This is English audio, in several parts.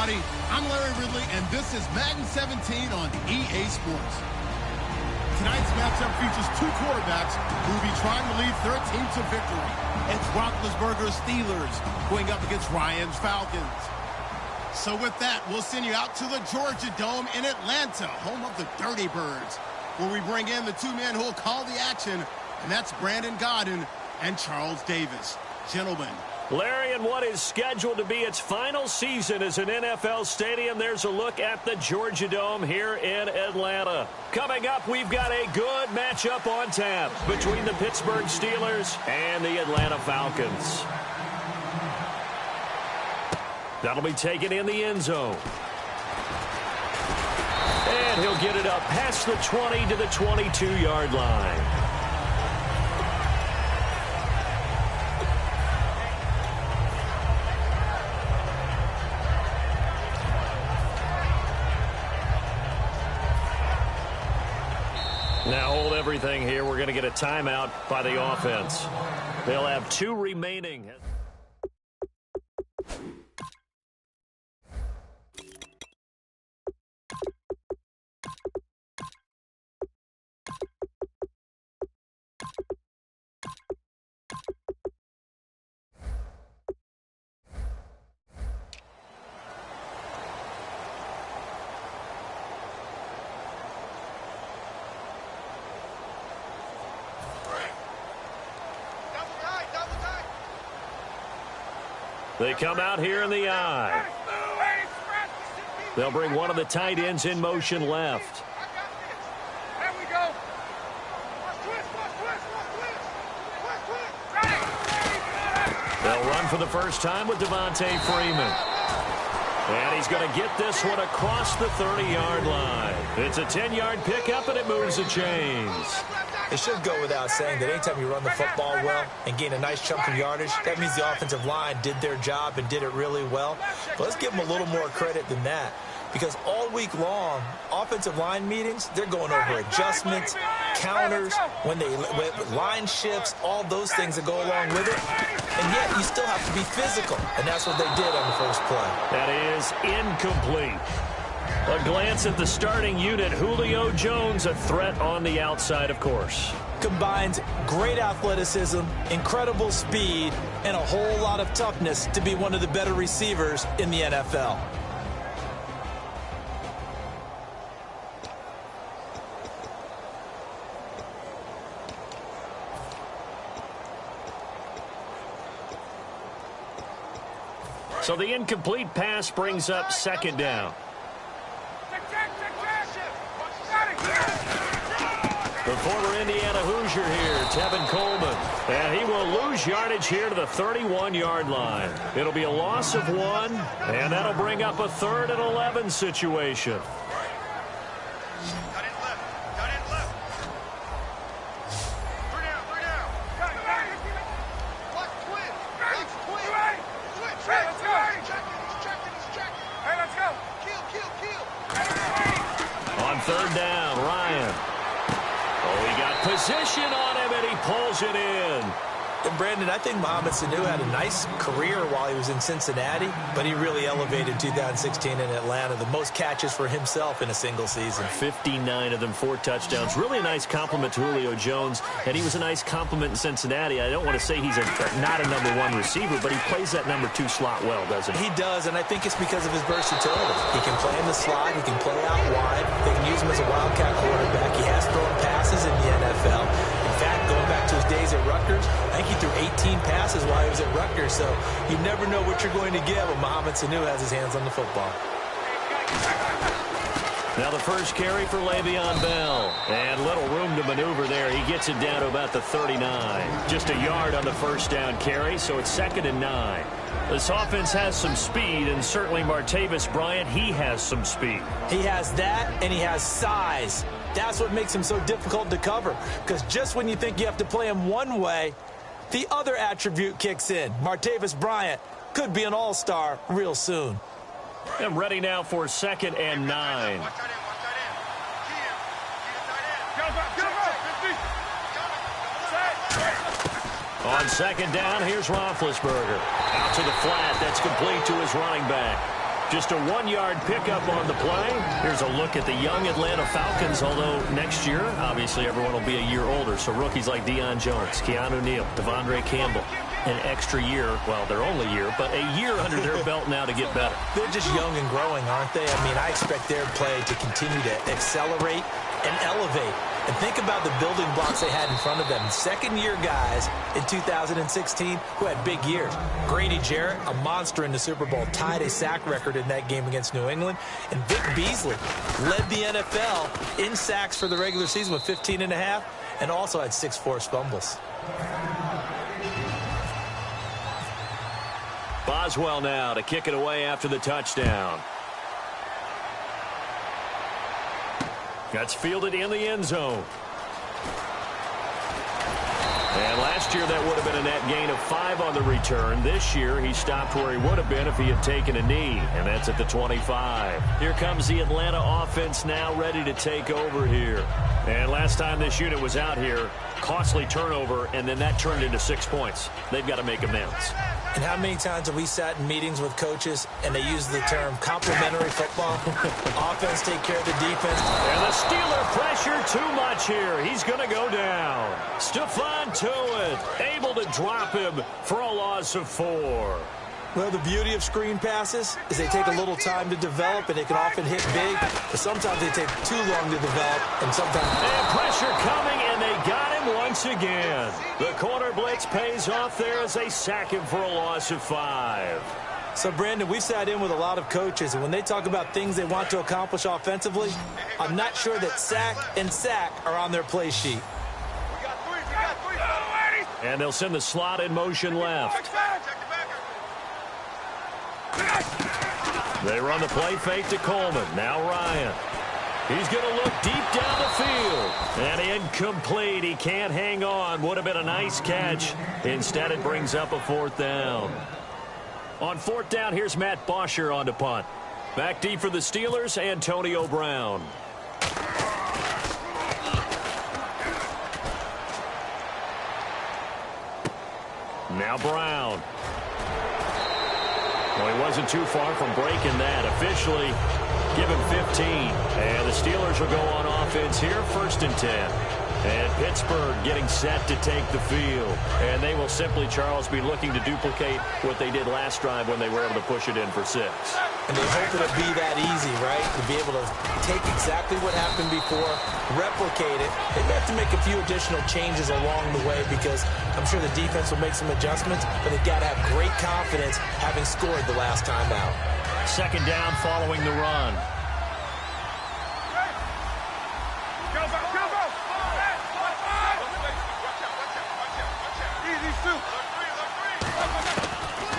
everybody. I'm Larry Ridley, and this is Madden 17 on EA Sports. Tonight's matchup features two quarterbacks who will be trying to lead their team to victory. It's Roethlisberger's Steelers going up against Ryan's Falcons. So with that, we'll send you out to the Georgia Dome in Atlanta, home of the Dirty Birds, where we bring in the two men who will call the action, and that's Brandon Godden and Charles Davis. Gentlemen. Larry, in what is scheduled to be its final season as an NFL stadium, there's a look at the Georgia Dome here in Atlanta. Coming up, we've got a good matchup on tap between the Pittsburgh Steelers and the Atlanta Falcons. That'll be taken in the end zone. And he'll get it up past the 20 to the 22-yard line. Now hold everything here. We're going to get a timeout by the offense. They'll have two remaining. They come out here in the eye. They'll bring one of the tight ends in motion left. There we go. They'll run for the first time with Devontae Freeman. And he's going to get this one across the 30-yard line. It's a 10-yard pickup, and it moves the chains. It should go without saying that anytime you run the football well and gain a nice chunk of yardage, that means the offensive line did their job and did it really well. But let's give them a little more credit than that, because all week long, offensive line meetings, they're going over adjustments, counters, line shifts, all those things that go along with it. And yet you still have to be physical, and that's what they did on the first play. That is incomplete. A glance at the starting unit. Julio Jones, a threat on the outside, of course. Combines great athleticism, incredible speed, and a whole lot of toughness to be one of the better receivers in the NFL. So the incomplete pass brings up second down. The former Indiana Hoosier here, Tevin Coleman. And he will lose yardage here to the 31-yard line. It'll be a loss of 1, and that'll bring up a 3rd and 11 situation. On 3rd down, Ryan. Oh, he got position on him, and he pulls it in. And Brandon, I think Mohamed Sanu had a nice career while he was in Cincinnati, but he really elevated 2016 in Atlanta. The most catches for himself in a single season. 59 of them, 4 touchdowns. Really a nice compliment to Julio Jones, and he was a nice compliment in Cincinnati. I don't want to say he's not a number 1 receiver, but he plays that number 2 slot well, doesn't he? He does, and I think it's because of his versatility. He can play in the slot. He can play out wide. They can use him as a wildcat quarterback. He has thrown passes in the NFL. In fact, going back to his days at Rutgers, I think he threw 18 passes while he was at Rutgers, so you never know what you're going to get when Mohamed Sanu has his hands on the football. Now the first carry for Le'Veon Bell, and little room to maneuver there. He gets it down to about the 39. Just a yard on the first down carry, so it's 2nd and 9. This offense has some speed, and certainly Martavis Bryant, he has some speed. He has that, and he has size. That's what makes him so difficult to cover, because just when you think you have to play him one way, the other attribute kicks in. Martavis Bryant could be an all-star real soon. And ready now for 2nd and 9. On 2nd down, here's Roethlisberger. Out to the flat. That's complete to his running back. Just a 1-yard pickup on the play. Here's a look at the young Atlanta Falcons, although next year, obviously, everyone will be a year older. So rookies like Deion Jones, Keanu Neal, Devondre Campbell, an extra year, well, their only year, but a year under their belt now to get better. They're just young and growing, aren't they? I mean, I expect their play to continue to accelerate and elevate. And think about the building blocks they had in front of them. Second-year guys in 2016 who had big years. Grady Jarrett, a monster in the Super Bowl, tied a sack record in that game against New England. And Vic Beasley led the NFL in sacks for the regular season with 15.5 and also had 6 forced fumbles. Boswell now to kick it away after the touchdown. That's fielded in the end zone. And last year that would have been a net gain of 5 on the return. This year he stopped where he would have been if he had taken a knee, and that's at the 25. Here comes the Atlanta offense now ready to take over here. And last time this unit was out here, costly turnover, and then that turned into 6 points. They've got to make amends. And how many times have we sat in meetings with coaches and they use the term complementary football? Offense take care of the defense. And the Steeler pressure too much here. He's going to go down. Stephon Tuitt able to drop him for a loss of 4. Well, the beauty of screen passes is they take a little time to develop, and they can often hit big, but sometimes they take too long to develop, and sometimes... And pressure coming, and they got him once again. The corner blitz pays off there as they sack him for a loss of 5. So, Brandon, we sat in with a lot of coaches, and when they talk about things they want to accomplish offensively, I'm not sure that sack and sack are on their play sheet. And they'll send the slot in motion left. They run the play fake to Coleman. Now Ryan. He's going to look deep down the field. And incomplete. He can't hang on. Would have been a nice catch. Instead, it brings up a 4th down. On 4th down, here's Matt Bosher on to punt. Back deep for the Steelers, Antonio Brown. Now Brown. Well, he wasn't too far from breaking that. Officially, give him 15. And the Steelers will go on offense here, 1st and 10. And Pittsburgh getting set to take the field. And they will simply, Charles, be looking to duplicate what they did last drive when they were able to push it in for 6. And they hope it'll be that easy, right? To be able to take exactly what happened before, replicate it. They may have to make a few additional changes along the way because I'm sure the defense will make some adjustments, but they've got to have great confidence having scored the last time out. 2nd down following the run.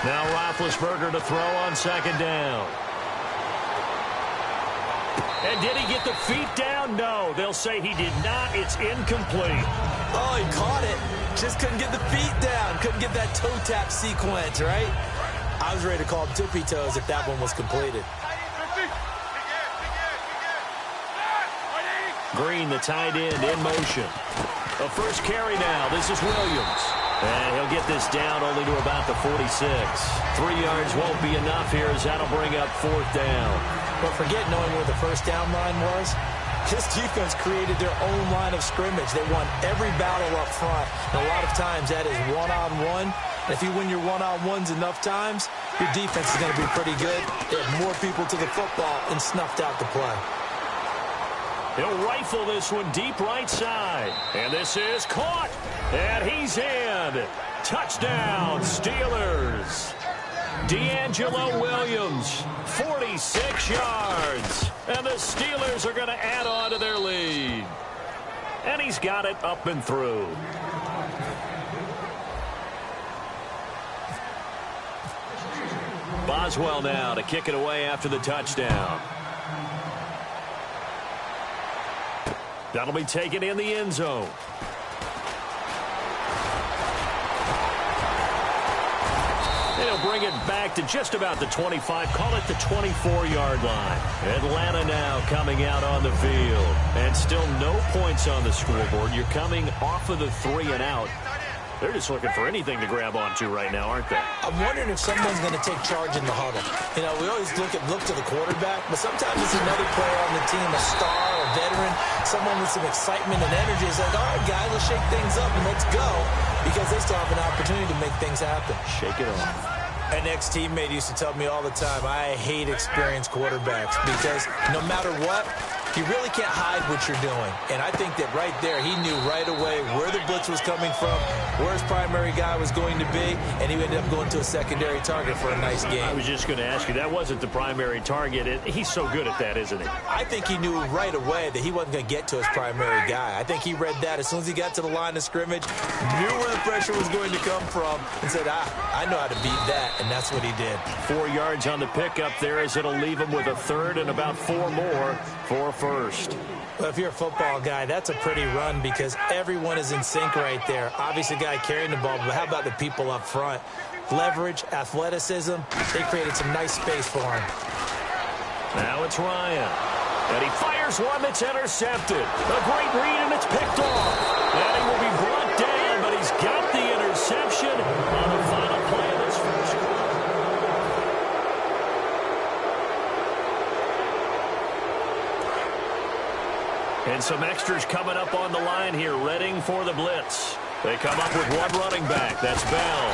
Now Roethlisberger to throw on 2nd down. And did he get the feet down? No. They'll say he did not. It's incomplete. Oh, he caught it. Just couldn't get the feet down. Couldn't get that toe tap sequence, right? I was ready to call him tippy toes if that one was completed. Green, the tight end, in motion. A first carry now. This is Williams. And he'll get this down only to about the 46. 3 yards won't be enough here as that'll bring up 4th down. But forget knowing where the first down line was. This defense created their own line of scrimmage. They won every battle up front. And a lot of times that is one-on-one. And if you win your one-on-ones enough times, your defense is going to be pretty good. They have more people to the football and snuffed out the play. He'll rifle this one deep right side. And this is caught. And he's in. Touchdown, Steelers. D'Angelo Williams, 46 yards. And the Steelers are going to add on to their lead. And he's got it up and through. Boswell now to kick it away after the touchdown. That'll be taken in the end zone. And he'll bring it back to just about the 25, call it the 24-yard line. Atlanta now coming out on the field. And still no points on the scoreboard. You're coming off of the 3 and out. They're just looking for anything to grab onto right now, aren't they? I'm wondering if someone's going to take charge in the huddle. You know, we always look to the quarterback, but sometimes it's another player on the team, a star, a veteran, someone with some excitement and energy. It's like, all right, guys, let's shake things up and let's go, because they still have an opportunity to make things happen. Shake it off. An ex-teammate used to tell me all the time, I hate experienced quarterbacks because no matter what, you really can't hide what you're doing. And I think that right there, he knew right away where the blitz was coming from, where his primary guy was going to be, and he ended up going to a secondary target for a nice game. I was just going to ask you, that wasn't the primary target. He's so good at that, isn't he? I think he knew right away that he wasn't going to get to his primary guy. I think he read that as soon as he got to the line of scrimmage, knew where the pressure was going to come from, and said, I know how to beat that, and that's what he did. 4 yards on the pickup there, as it'll leave him with a third and about 4 more for first. Well, if you're a football guy, that's a pretty run because everyone is in sync right there. Obviously, the guy carrying the ball, but how about the people up front? Leverage, athleticism, they created some nice space for him. Now it's Ryan. And he fires one that's intercepted. A great read, and it's picked off. And he will be brought down, but he's got the interception on the final play of this first quarter. And some extras coming up on the line here, readying for the blitz. They come up with one running back. That's Bell.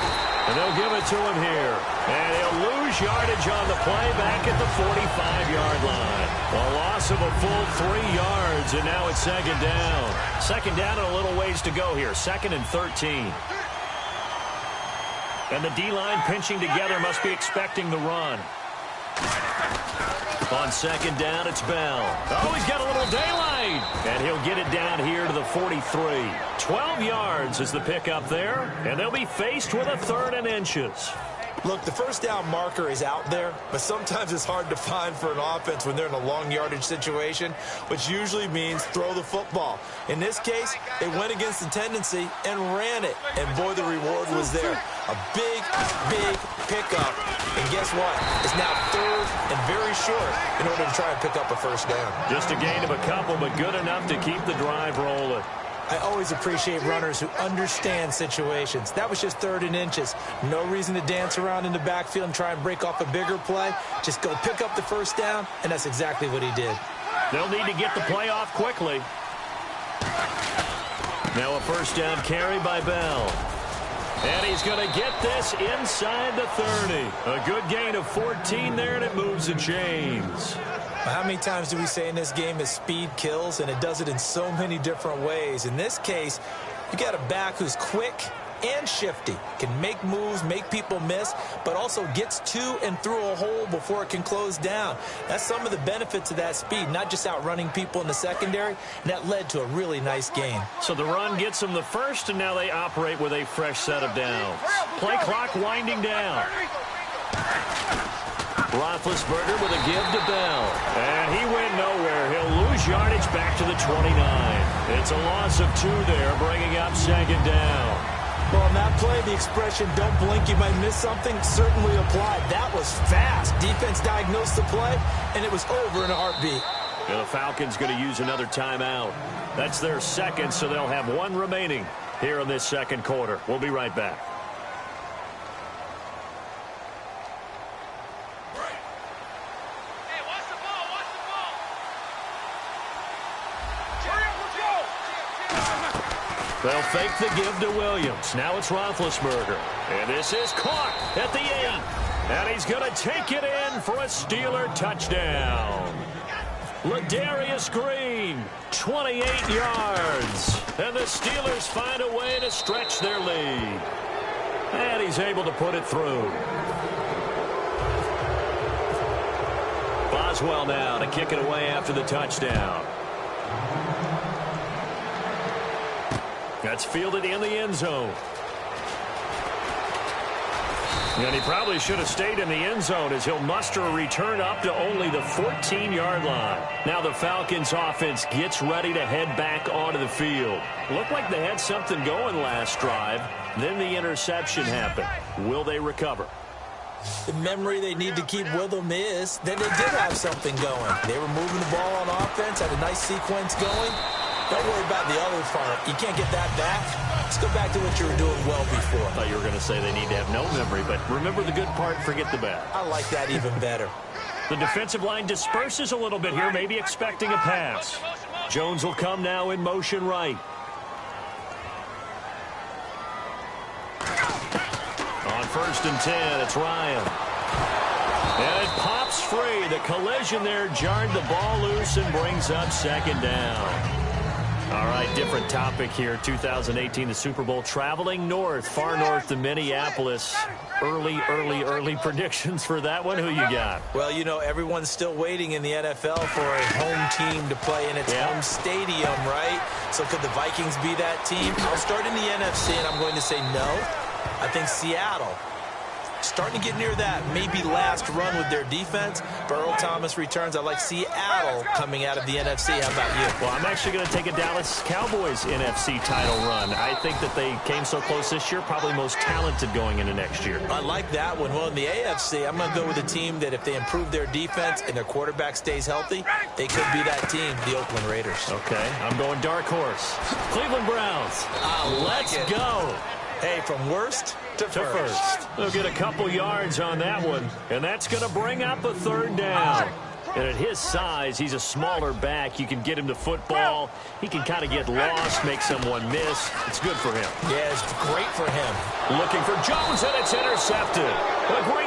And they'll give it to him here. And he'll lose yardage on the play back at the 45-yard line. A loss of a full 3 yards, and now it's second down. Second down and a little ways to go here. 2nd and 13. And the D-line pinching together, must be expecting the run. On second down, it's Bell. Oh, he's got a little daylight. And he'll get it down here to the 43. 12 yards is the pickup there. And they'll be faced with a 3rd and inches. Look, the first down marker is out there, but sometimes it's hard to find for an offense when they're in a long yardage situation, which usually means throw the football. In this case, they went against the tendency and ran it. And boy, the reward was there. A big, big pickup. And guess what? It's now 3rd and very short in order to try and pick up a first down. Just a gain of a couple, but good enough to keep the drive rolling. I always appreciate runners who understand situations. That was just 3rd and inches. No reason to dance around in the backfield and try and break off a bigger play. Just go pick up the first down, and that's exactly what he did. They'll need to get the play off quickly. Now a first down carry by Bell. And he's going to get this inside the 30. A good gain of 14 there, and it moves the chains. How many times do we say in this game that speed kills, and it does it in so many different ways? In this case, you got a back who's quick and shifty, can make moves, make people miss, but also gets to and through a hole before it can close down. That's some of the benefits of that speed, not just outrunning people in the secondary, and that led to a really nice gain. So the run gets them the first, and now they operate with a fresh set of downs. Play clock winding down. Roethlisberger with a give to Bell. And he went nowhere. He'll lose yardage back to the 29. It's a loss of 2 there, bringing up second down. Well, on that play, the expression, don't blink, you might miss something, certainly applied. That was fast. Defense diagnosed the play, and it was over in a heartbeat. And the Falcons going to use another timeout. That's their second, so they'll have 1 remaining here in this second quarter. We'll be right back. They'll fake the give to Williams. Now it's Roethlisberger. And this is caught at the 8. And he's going to take it in for a Steeler touchdown. Ladarius Green, 28 yards. And the Steelers find a way to stretch their lead. And he's able to put it through. Boswell now to kick it away after the touchdown. That's fielded in the end zone. And he probably should have stayed in the end zone as he'll muster a return up to only the 14-yard line. Now the Falcons offense gets ready to head back onto the field. Looked like they had something going last drive. Then the interception happened. Will they recover? The memory they need to keep with them is that they did have something going. They were moving the ball on offense, had a nice sequence going. Don't worry about the other part. You can't get that back. Let's go back to what you were doing well before. I thought you were going to say they need to have no memory, but remember the good part, forget the bad. I like that even better. The defensive line disperses a little bit here, maybe expecting a pass. Jones will come now in motion right. On 1st and 10, it's Ryan. And it pops free. The collision there jarred the ball loose and brings up 2nd down. All right, different topic here. 2018, the Super Bowl, traveling north, far north to Minneapolis. Early predictions for that one. Who you got? Well, you know, everyone's still waiting in the NFL for a home team to play in its home stadium, right? So could the Vikings be that team? I'll start in the NFC, and I'm going to say no. I think Seattle, starting to get near that maybe last run with their defense. Burrow Thomas returns. I like Seattle coming out of the NFC. How about you? Well, I'm actually going to take a Dallas Cowboys NFC title run. I think that they came so close this year, probably most talented going into next year. I like that one. Well, in the AFC, I'm going to go with a team that if they improve their defense and their quarterback stays healthy, they could be that team, the Oakland Raiders. Okay, I'm going dark horse. Cleveland Browns. Let's go. Hey, from worst to first. They'll get a couple yards on that one, and that's going to bring up a 3rd down. And at his size, he's a smaller back. You can get him to football. He can kind of get lost, make someone miss. It's good for him. Yeah, it's great for him. Looking for Jones, and it's intercepted. A great